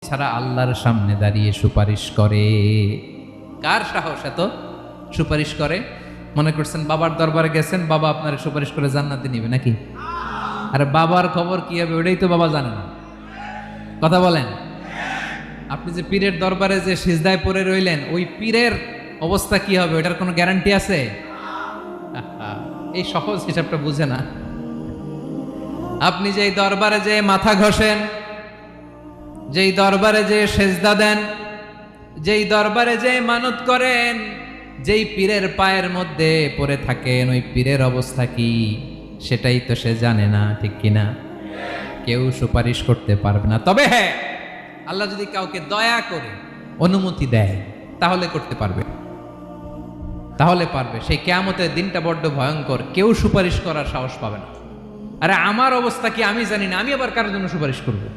এছাড়া আল্লাহর সামনে দাঁড়িয়ে সুপারিশ করে। কার সাহস এত সুপারিশ করে? মনে করছেন বাবার দরবারে গেছেন, বাবা আপনার সুপারিশ করে জান্নাতে নিবে নাকি? আরে বাবার খবর কি হবে ওটাই তো বাবা জানে না। কথা বলেন। আপনি যে পীরের দরবারে যে সিজদায় পড়ে রইলেন, ওই পীরের অবস্থা কি হবে ওটার কোনো গ্যারান্টি আছে? এই সহজ হিসাবটা বুঝে না। আপনি যেই দরবারে যে মাথা ঘষেন, যেই দরবারে যে সেজদা দেন, যেই দরবারে যে মানত করেন, যেই পীরের পায়ের মধ্যে পড়ে থাকেন, ওই পীরের অবস্থা কি সেটাই তো সে জানে না, ঠিক কিনা? কেউ সুপারিশ করতে পারবে না। তবে হ্যাঁ, আল্লাহ যদি কাউকে দয়া করে অনুমতি দেয় তাহলে করতে পারবে, তাহলে পারবে। সেই কিয়ামতের দিনটা বড্ড ভয়ঙ্কর, কেউ সুপারিশ করার সাহস পাবে না। আরে আমার অবস্থা কি আমি জানি না, আমি আবার কারোর জন্য সুপারিশ করবো?